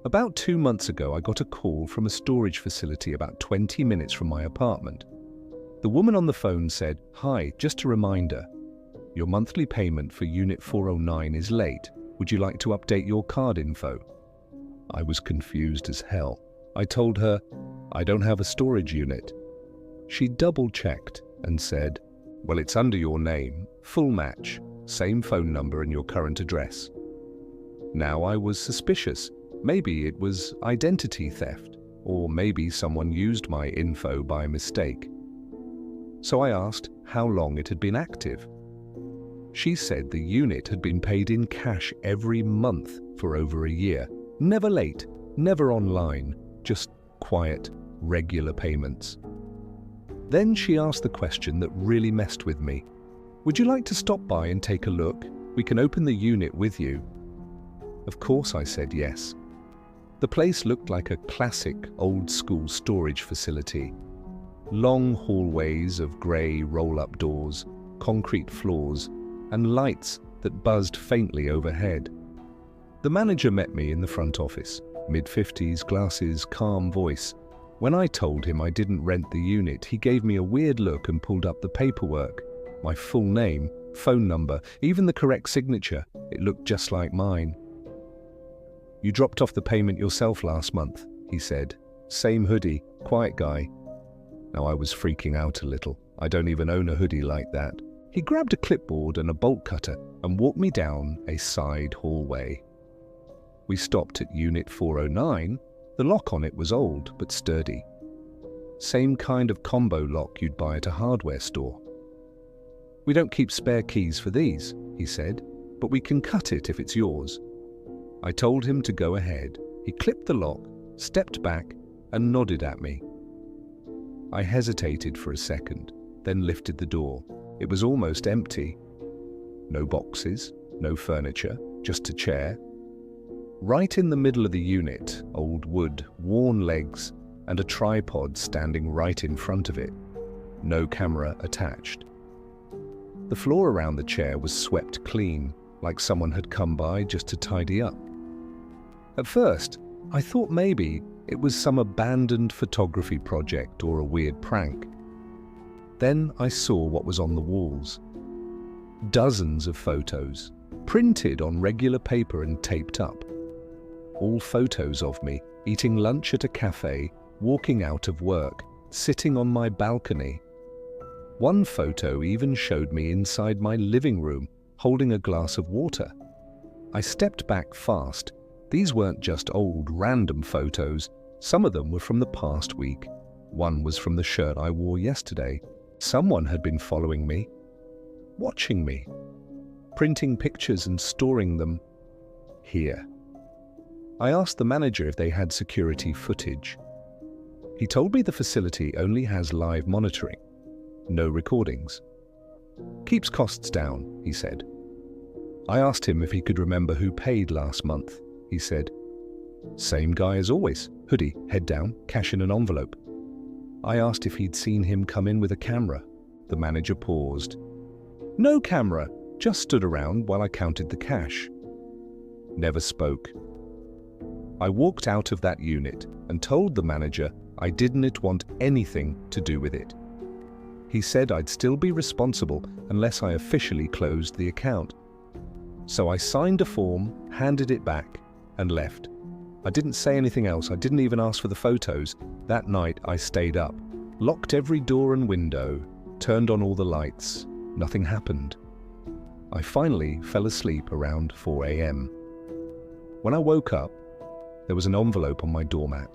About 2 months ago, I got a call from a storage facility about 20 minutes from my apartment. The woman on the phone said, "Hi, just a reminder. Your monthly payment for Unit 409 is late. Would you like to update your card info?" I was confused as hell. I told her, "I don't have a storage unit." She double-checked and said, "Well, it's under your name, full match, same phone number and your current address." Now I was suspicious. Maybe it was identity theft, or maybe someone used my info by mistake. So I asked how long it had been active. She said the unit had been paid in cash every month for over a year. Never late, never online, just quiet, regular payments. Then she asked the question that really messed with me. "Would you like to stop by and take a look? We can open the unit with you." Of course I said yes. The place looked like a classic old-school storage facility. Long hallways of grey roll-up doors, concrete floors, and lights that buzzed faintly overhead. The manager met me in the front office, mid-50s, glasses, calm voice. When I told him I didn't rent the unit, he gave me a weird look and pulled up the paperwork. My full name, phone number, even the correct signature. It looked just like mine. "You dropped off the payment yourself last month," he said. "Same hoodie, quiet guy." Now I was freaking out a little. I don't even own a hoodie like that. He grabbed a clipboard and a bolt cutter and walked me down a side hallway. We stopped at Unit 409. The lock on it was old but sturdy. Same kind of combo lock you'd buy at a hardware store. "We don't keep spare keys for these," he said, "but we can cut it if it's yours." I told him to go ahead. He clipped the lock, stepped back, and nodded at me. I hesitated for a second, then lifted the door. It was almost empty. No boxes, no furniture, just a chair. Right in the middle of the unit, old wood, worn legs, and a tripod standing right in front of it. No camera attached. The floor around the chair was swept clean, like someone had come by just to tidy up. At first, I thought maybe it was some abandoned photography project or a weird prank. Then I saw what was on the walls. Dozens of photos, printed on regular paper and taped up. All photos of me eating lunch at a cafe, walking out of work, sitting on my balcony. One photo even showed me inside my living room, holding a glass of water. I stepped back fast. These weren't just old, random photos. Some of them were from the past week. One was from the shirt I wore yesterday. Someone had been following me, watching me, printing pictures and storing them here. I asked the manager if they had security footage. He told me the facility only has live monitoring, no recordings. "Keeps costs down," he said. I asked him if he could remember who paid last month. He said, "Same guy as always, hoodie, head down, cash in an envelope." I asked if he'd seen him come in with a camera. The manager paused. "No camera, just stood around while I counted the cash." Never spoke. I walked out of that unit and told the manager I didn't want anything to do with it. He said I'd still be responsible unless I officially closed the account. So I signed a form, handed it back, and left. I didn't say anything else. I didn't even ask for the photos. That night I stayed up, locked every door and window, turned on all the lights. Nothing happened. I finally fell asleep around 4 a.m. When I woke up, there was an envelope on my doormat.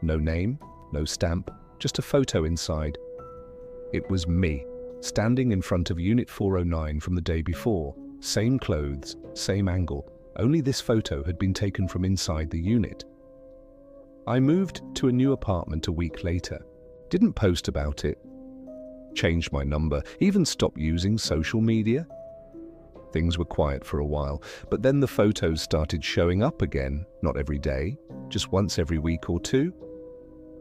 No name, no stamp, just a photo inside. It was me, standing in front of Unit 409 from the day before. Same clothes, same angle. Only this photo had been taken from inside the unit. I moved to a new apartment a week later. Didn't post about it. Changed my number, even stopped using social media. Things were quiet for a while, but then the photos started showing up again, not every day, just once every week or two.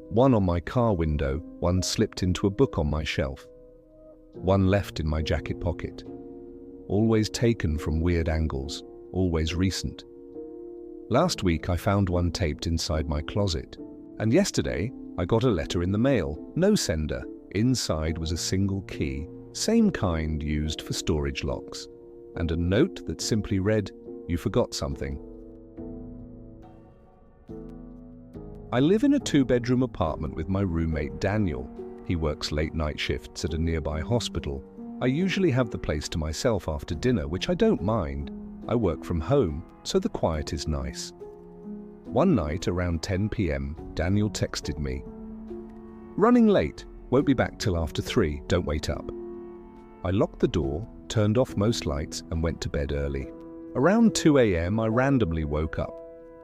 One on my car window, one slipped into a book on my shelf. One left in my jacket pocket. Always taken from weird angles, always recent. Last week I found one taped inside my closet. And yesterday I got a letter in the mail, no sender. Inside was a single key, same kind used for storage locks, and a note that simply read, "You forgot something." I live in a 2-bedroom apartment with my roommate Daniel. He works late night shifts at a nearby hospital. I usually have the place to myself after dinner, which I don't mind. I work from home, so the quiet is nice. One night around 10 p.m, Daniel texted me, "Running late, won't be back till after 3, don't wait up." I locked the door, turned off most lights and went to bed early. Around 2 a.m, I randomly woke up.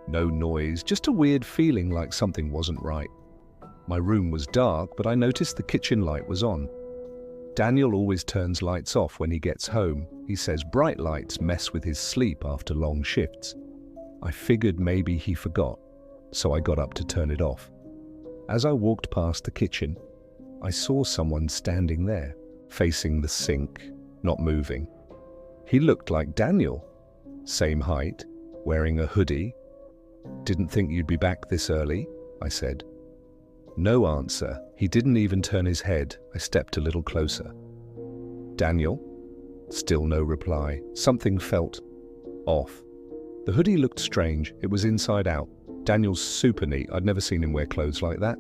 No noise, just a weird feeling like something wasn't right. My room was dark, but I noticed the kitchen light was on. Daniel always turns lights off when he gets home. He says bright lights mess with his sleep after long shifts. I figured maybe he forgot, so I got up to turn it off. As I walked past the kitchen, I saw someone standing there, facing the sink, not moving. He looked like Daniel. Same height, wearing a hoodie. "Didn't think you'd be back this early," I said. No answer. He didn't even turn his head. I stepped a little closer. "Daniel?" Still no reply. Something felt off. The hoodie looked strange. It was inside out. Daniel's super neat. I'd never seen him wear clothes like that.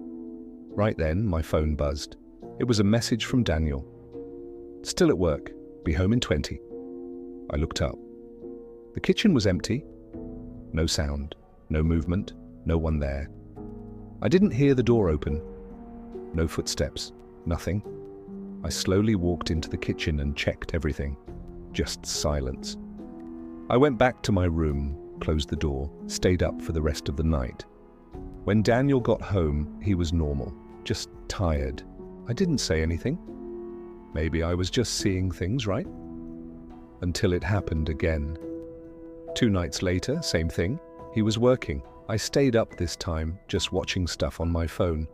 Right then, my phone buzzed. It was a message from Daniel. "Still at work. Be home in 20. I looked up. The kitchen was empty. No sound. No movement, no one there. I didn't hear the door open. No footsteps, nothing. I slowly walked into the kitchen and checked everything. Just silence. I went back to my room, closed the door, stayed up for the rest of the night. When Daniel got home, he was normal, just tired. I didn't say anything. Maybe I was just seeing things, right? Until it happened again. 2 nights later, same thing. He was working. I stayed up this time, just watching stuff on my phone.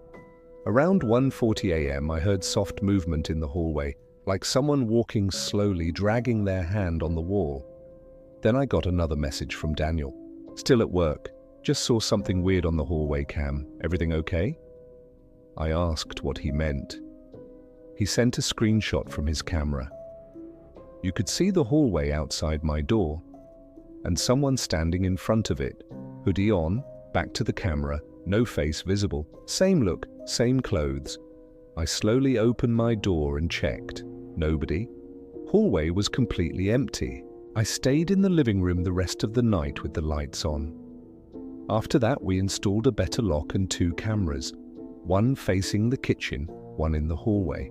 Around 1:40 a.m, I heard soft movement in the hallway, like someone walking slowly, dragging their hand on the wall. Then I got another message from Daniel. "Still at work. Just saw something weird on the hallway cam. Everything okay?" I asked what he meant. He sent a screenshot from his camera. You could see the hallway outside my door, and someone standing in front of it, hoodie on, back to the camera, no face visible, same look, same clothes. I slowly opened my door and checked. Nobody. Hallway was completely empty. I stayed in the living room the rest of the night with the lights on. After that, we installed a better lock and 2 cameras, one facing the kitchen, one in the hallway.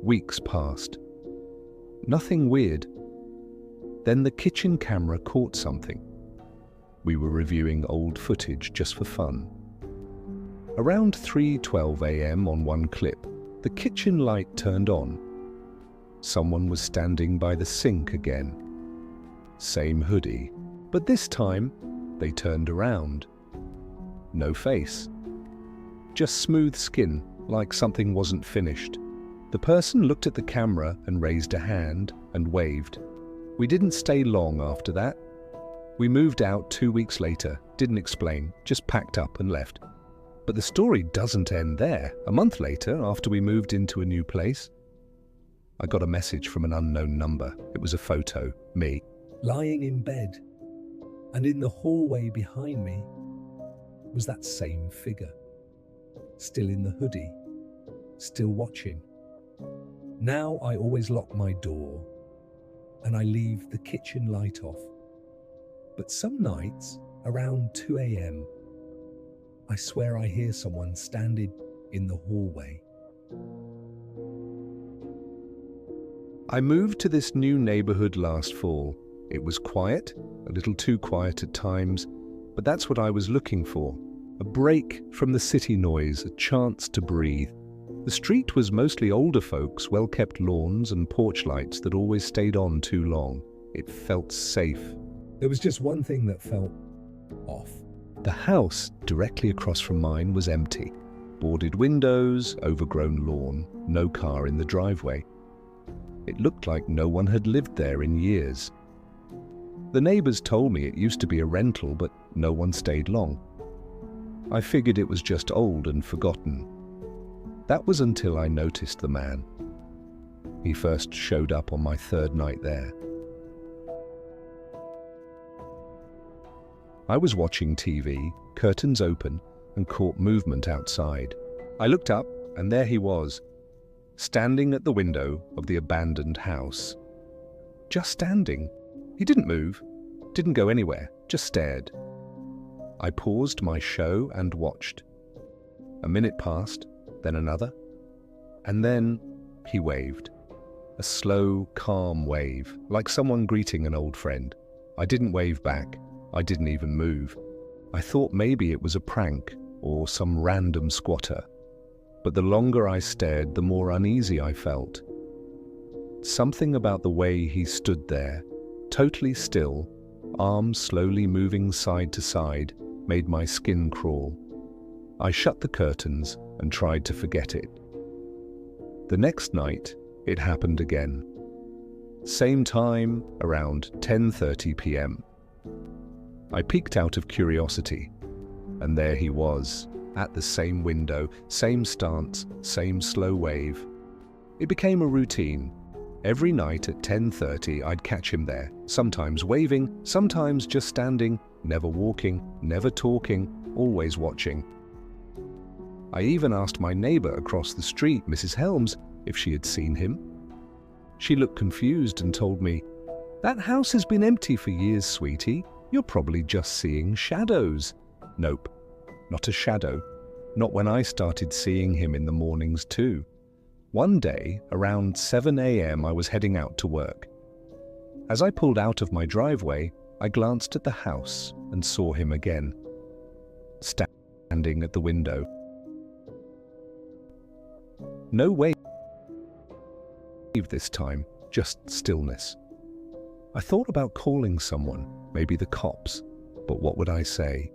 Weeks passed. Nothing weird. Then the kitchen camera caught something. We were reviewing old footage just for fun. Around 3:12 a.m. on one clip, the kitchen light turned on. Someone was standing by the sink again. Same hoodie, but this time they turned around. No face. Just smooth skin, like something wasn't finished. The person looked at the camera and raised a hand and waved. We didn't stay long after that. We moved out 2 weeks later, didn't explain, just packed up and left. But the story doesn't end there. A month later, after we moved into a new place, I got a message from an unknown number. It was a photo, me, lying in bed, and in the hallway behind me was that same figure, still in the hoodie, still watching. Now I always lock my door and I leave the kitchen light off. But some nights, around 2 a.m, I swear I hear someone standing in the hallway. I moved to this new neighborhood last fall. It was quiet, a little too quiet at times, but that's what I was looking for. A break from the city noise, a chance to breathe. The street was mostly older folks, well-kept lawns and porch lights that always stayed on too long. It felt safe. There was just one thing that felt off. The house directly across from mine was empty. Boarded windows, overgrown lawn, no car in the driveway. It looked like no one had lived there in years. The neighbors told me it used to be a rental, but no one stayed long. I figured it was just old and forgotten. That was until I noticed the man. He first showed up on my third night there. I was watching TV, curtains open, and caught movement outside. I looked up, and there he was, standing at the window of the abandoned house. Just standing. He didn't move, didn't go anywhere, just stared. I paused my show and watched. A minute passed, then another, and then he waved. A slow, calm wave, like someone greeting an old friend. I didn't wave back. I didn't even move. I thought maybe it was a prank or some random squatter. But the longer I stared, the more uneasy I felt. Something about the way he stood there, totally still, arms slowly moving side to side, made my skin crawl. I shut the curtains and tried to forget it. The next night, it happened again. Same time, around 10:30 p.m. I peeked out of curiosity, and there he was, at the same window, same stance, same slow wave. It became a routine. Every night at 10:30 I'd catch him there, sometimes waving, sometimes just standing, never walking, never talking, always watching. I even asked my neighbor across the street, Mrs. Helms, if she had seen him. She looked confused and told me, "That house has been empty for years, sweetie. You're probably just seeing shadows." Nope, not a shadow. Not when I started seeing him in the mornings too. One day, around 7 a.m., I was heading out to work. As I pulled out of my driveway, I glanced at the house and saw him again, standing at the window. No wave this time, just stillness. I thought about calling someone, maybe the cops, but what would I say?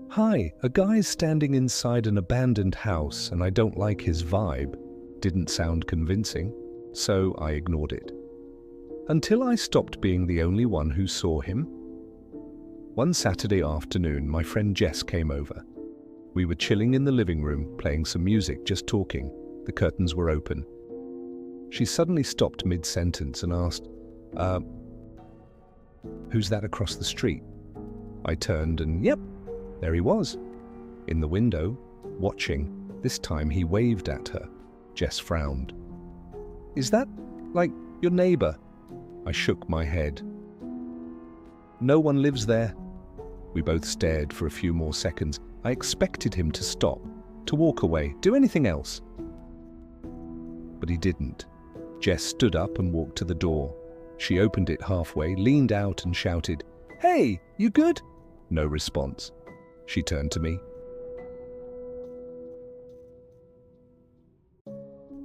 "Hi, a guy's standing inside an abandoned house and I don't like his vibe." Didn't sound convincing, so I ignored it. Until I stopped being the only one who saw him. One Saturday afternoon, my friend Jess came over. We were chilling in the living room, playing some music, just talking. The curtains were open. She suddenly stopped mid-sentence and asked, "Who's that across the street?" I turned and yep, there he was, in the window, watching. This time he waved at her. Jess frowned. "Is that, like, your neighbor?" I shook my head. "No one lives there." We both stared for a few more seconds. I expected him to stop, to walk away, do anything else. But he didn't. Jess stood up and walked to the door. She opened it halfway, leaned out and shouted, "Hey, you good?" No response. She turned to me.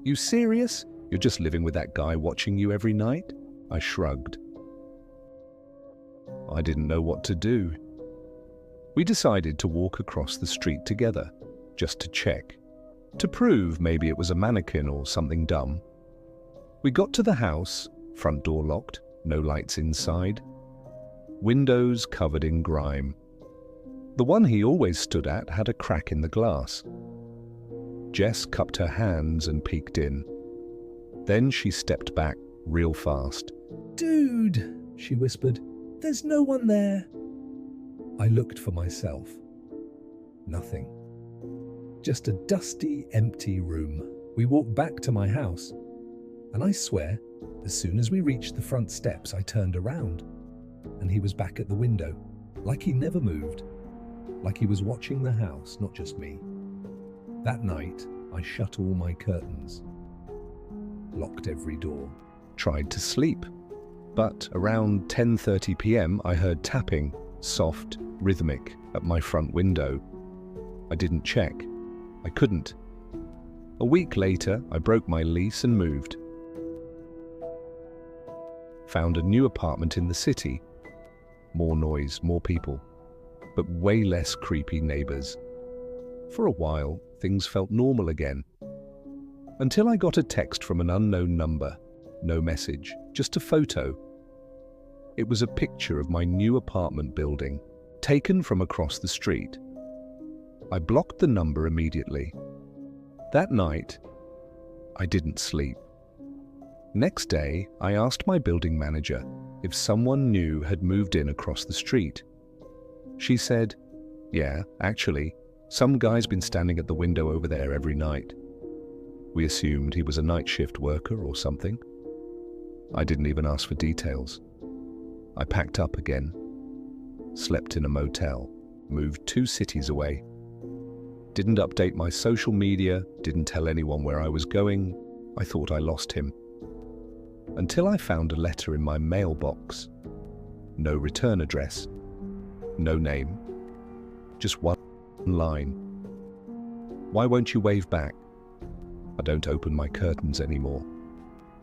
"You serious? You're just living with that guy watching you every night?" I shrugged. I didn't know what to do. We decided to walk across the street together, just to check, to prove maybe it was a mannequin or something dumb. We got to the house, front door locked, no lights inside, windows covered in grime. The one he always stood at had a crack in the glass. Jess cupped her hands and peeked in. Then she stepped back real fast. "Dude," she whispered, "there's no one there." I looked for myself. Nothing. Just a dusty, empty room. We walked back to my house, and I swear, as soon as we reached the front steps, I turned around, and he was back at the window, like he never moved, like he was watching the house, not just me. That night, I shut all my curtains, locked every door, tried to sleep. But around 10:30 p.m., I heard tapping, soft, rhythmic, at my front window. I didn't check. I couldn't. A week later, I broke my lease and moved. Found a new apartment in the city. More noise, more people, but way less creepy neighbors. For a while, things felt normal again. Until I got a text from an unknown number. No message, just a photo. It was a picture of my new apartment building, taken from across the street. I blocked the number immediately. That night, I didn't sleep. Next day, I asked my building manager if someone new had moved in across the street. She said, "Yeah, actually, some guy's been standing at the window over there every night." We assumed he was a night shift worker or something. I didn't even ask for details. I packed up again, slept in a motel, moved 2 cities away. Didn't update my social media, didn't tell anyone where I was going. I thought I lost him. Until I found a letter in my mailbox. No return address, no name, just one line. "Why won't you wave back?" I don't open my curtains anymore.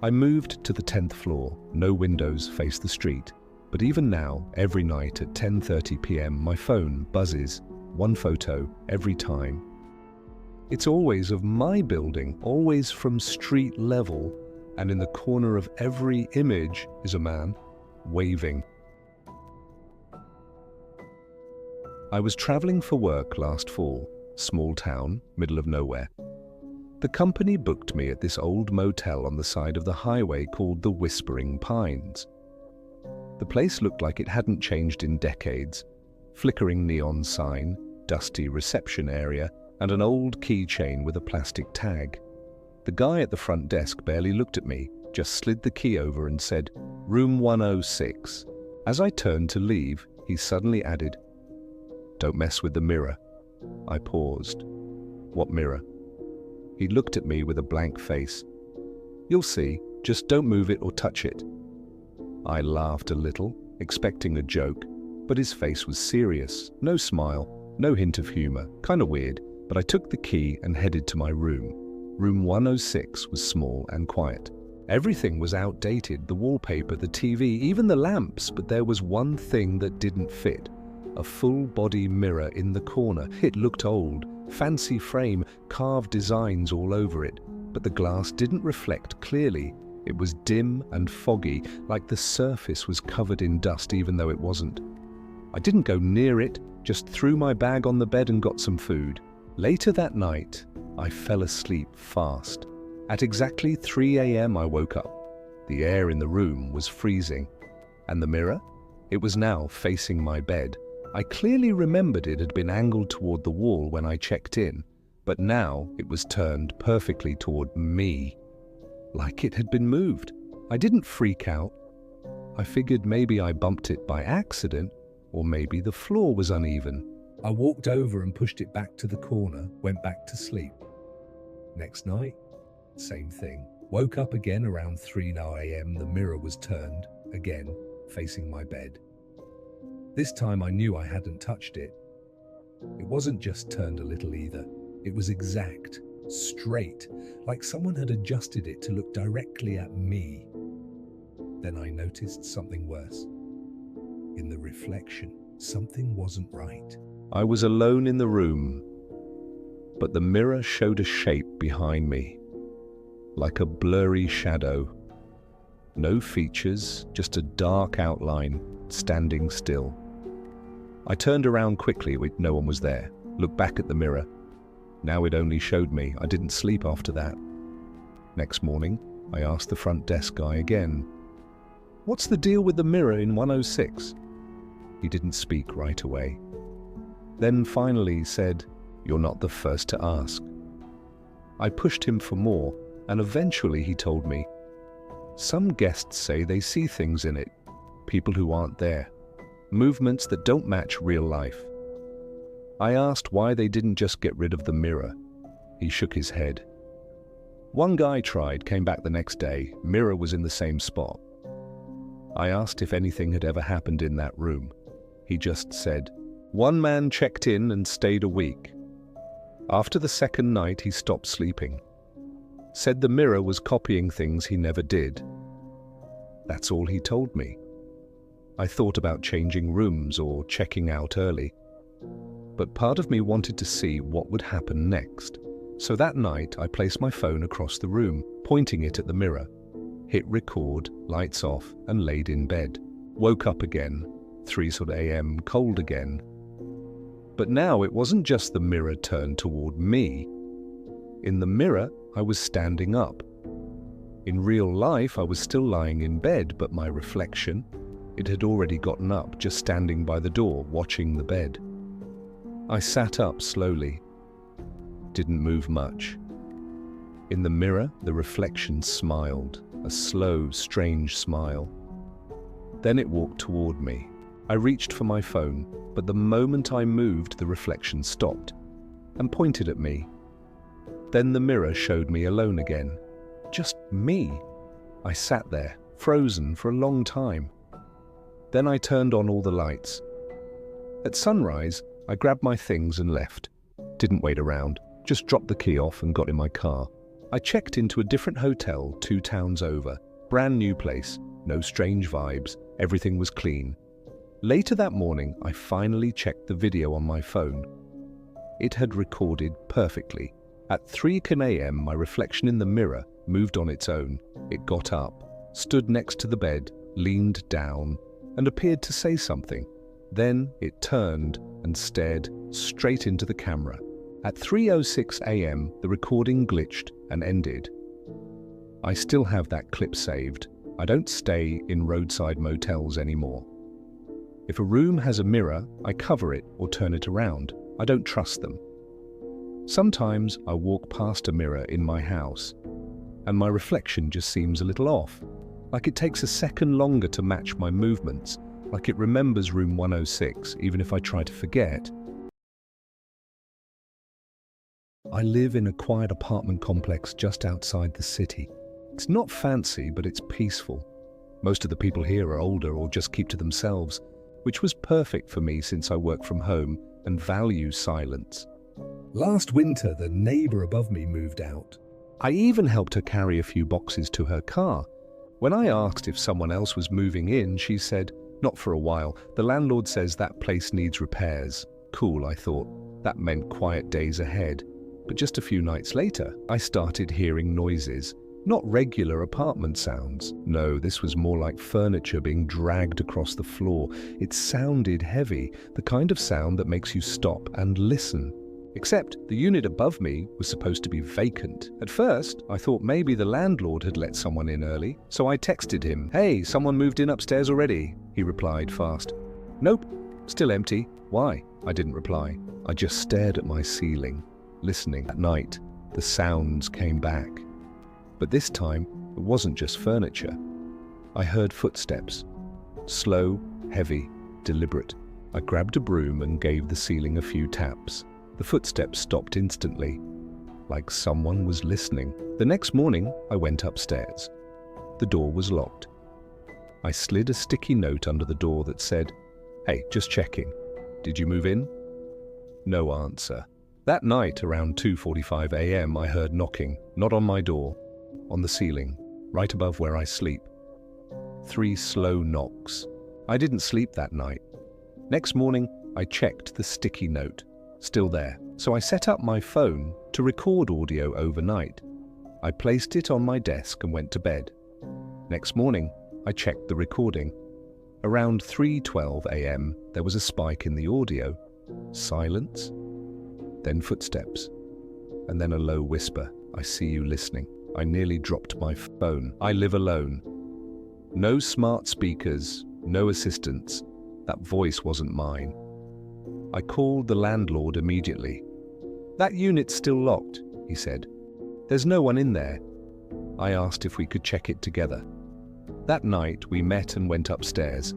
I moved to the 10th floor, no windows face the street. But even now, every night at 10:30 p.m, my phone buzzes, one photo every time. It's always of my building, always from street level, and in the corner of every image is a man waving. I was traveling for work last fall, small town, middle of nowhere. The company booked me at this old motel on the side of the highway called the Whispering Pines. The place looked like it hadn't changed in decades. Flickering neon sign, dusty reception area, and an old keychain with a plastic tag. The guy at the front desk barely looked at me, just slid the key over and said, "Room 106. As I turned to leave, he suddenly added, "Don't mess with the mirror." I paused. "What mirror?" He looked at me with a blank face. "You'll see, just don't move it or touch it." I laughed a little, expecting a joke, but his face was serious. No smile, no hint of humor, kind of weird, but I took the key and headed to my room. Room 106 was small and quiet. Everything was outdated, the wallpaper, the TV, even the lamps, but there was one thing that didn't fit. A full-body mirror in the corner. It looked old, fancy frame, carved designs all over it, but the glass didn't reflect clearly. It was dim and foggy, like the surface was covered in dust even though it wasn't. I didn't go near it, just threw my bag on the bed and got some food. Later that night, I fell asleep fast. At exactly 3 a.m. I woke up. The air in the room was freezing. And the mirror? It was now facing my bed. I clearly remembered it had been angled toward the wall when I checked in, but now it was turned perfectly toward me. Like it had been moved. I didn't freak out. I figured maybe I bumped it by accident, or maybe the floor was uneven. I walked over and pushed it back to the corner, went back to sleep. Next night, same thing. Woke up again around 3 a.m. The mirror was turned, again, facing my bed. This time I knew I hadn't touched it. It wasn't just turned a little either. It was exact. Straight, like someone had adjusted it to look directly at me. Then I noticed something worse. In the reflection, something wasn't right. I was alone in the room, but the mirror showed a shape behind me, like a blurry shadow. No features, just a dark outline, standing still. I turned around quickly, no one was there, looked back at the mirror. Now it only showed me. I didn't sleep after that. Next morning, I asked the front desk guy again, "What's the deal with the mirror in 106? He didn't speak right away. Then finally said, "You're not the first to ask." I pushed him for more, and eventually he told me, "Some guests say they see things in it, people who aren't there, movements that don't match real life." I asked why they didn't just get rid of the mirror. He shook his head. One guy tried, came back the next day, mirror was in the same spot. I asked if anything had ever happened in that room. He just said, "One man checked in and stayed a week. After the second night, he stopped sleeping. Said the mirror was copying things he never did." That's all he told me. I thought about changing rooms or checking out early. But part of me wanted to see what would happen next. So that night, I placed my phone across the room, pointing it at the mirror, hit record, lights off, and laid in bed. Woke up again, 3 a.m, cold again. But now it wasn't just the mirror turned toward me. In the mirror, I was standing up. In real life, I was still lying in bed, but my reflection, it had already gotten up, just standing by the door, watching the bed. I sat up slowly. Didn't move much. In the mirror, the reflection smiled, a slow, strange smile. Then it walked toward me. I reached for my phone, but the moment I moved, the reflection stopped and pointed at me. Then the mirror showed me alone again. Just me. I sat there, frozen for a long time. Then I turned on all the lights. At sunrise, I grabbed my things and left. Didn't wait around, just dropped the key off and got in my car. I checked into a different hotel 2 towns over. Brand new place, no strange vibes, everything was clean. Later that morning, I finally checked the video on my phone. It had recorded perfectly. At 3 a.m, my reflection in the mirror moved on its own. It got up, stood next to the bed, leaned down, and appeared to say something. Then it turned and stared straight into the camera. At 3:06 a.m, the recording glitched and ended. I still have that clip saved. I don't stay in roadside motels anymore. If a room has a mirror, I cover it or turn it around. I don't trust them. Sometimes I walk past a mirror in my house, and my reflection just seems a little off, like it takes a second longer to match my movements, like it remembers room 106, even if I try to forget. I live in a quiet apartment complex just outside the city. It's not fancy, but it's peaceful. Most of the people here are older or just keep to themselves, which was perfect for me since I work from home and value silence. Last winter, the neighbor above me moved out. I even helped her carry a few boxes to her car. When I asked if someone else was moving in, she said, "Not for a while. The landlord says that place needs repairs." Cool, I thought. That meant quiet days ahead. But just a few nights later, I started hearing noises. Not regular apartment sounds. No, this was more like furniture being dragged across the floor. It sounded heavy, the kind of sound that makes you stop and listen. Except the unit above me was supposed to be vacant. At first, I thought maybe the landlord had let someone in early, so I texted him, "Hey, someone moved in upstairs already." He replied fast, "Nope, still empty." Why? I didn't reply. I just stared at my ceiling, listening. At night, the sounds came back. But this time, it wasn't just furniture. I heard footsteps. Slow, heavy, deliberate. I grabbed a broom and gave the ceiling a few taps. The footsteps stopped instantly, like someone was listening. The next morning, I went upstairs. The door was locked. I slid a sticky note under the door that said, "Hey, just checking. Did you move in?" No answer. That night, around 2:45 a.m, I heard knocking, not on my door, on the ceiling, right above where I sleep. 3 slow knocks. I didn't sleep that night. Next morning, I checked the sticky note. Still there. So I set up my phone to record audio overnight. I placed it on my desk and went to bed. Next morning, I checked the recording. Around 3:12 a.m, there was a spike in the audio. Silence. Then footsteps. And then a low whisper, "I see you listening." I nearly dropped my phone. I live alone. No smart speakers, no assistants. That voice wasn't mine. I called the landlord immediately. "That unit's still locked," he said. "There's no one in there." I asked if we could check it together. That night, we met and went upstairs.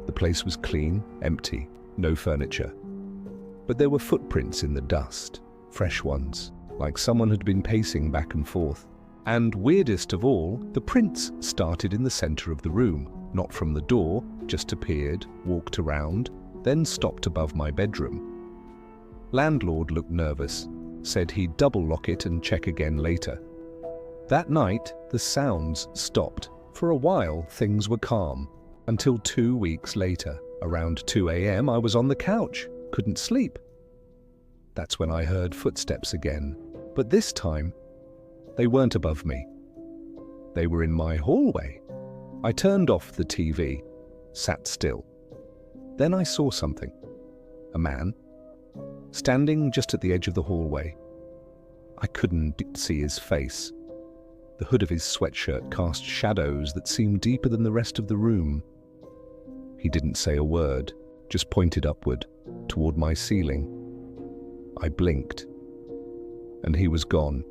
The place was clean, empty, no furniture. But there were footprints in the dust, fresh ones, like someone had been pacing back and forth. And weirdest of all, the prints started in the center of the room, not from the door, just appeared, walked around, then stopped above my bedroom. Landlord looked nervous, said he'd double lock it and check again later. That night, the sounds stopped. For a while, things were calm, until 2 weeks later, around 2 a.m, I was on the couch, couldn't sleep. That's when I heard footsteps again, but this time, they weren't above me. They were in my hallway. I turned off the TV. sat still. Then I saw something. A man, standing just at the edge of the hallway. I couldn't see his face. The hood of his sweatshirt cast shadows that seemed deeper than the rest of the room. He didn't say a word, just pointed upward, toward my ceiling. I blinked, and he was gone.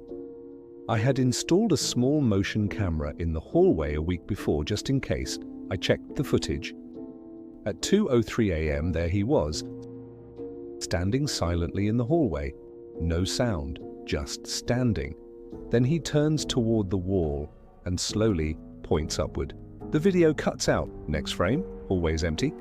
I had installed a small motion camera in the hallway a week before, just in case. I checked the footage. At 2:03 a.m. there he was, standing silently in the hallway. No sound, just standing. Then he turns toward the wall and slowly points upward. The video cuts out. Next frame, hallway's empty.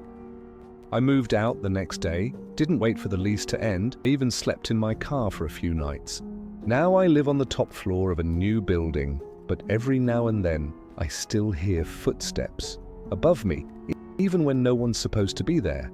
I moved out the next day, didn't wait for the lease to end, even slept in my car for a few nights. Now I live on the top floor of a new building, but every now and then I still hear footsteps above me, even when no one's supposed to be there.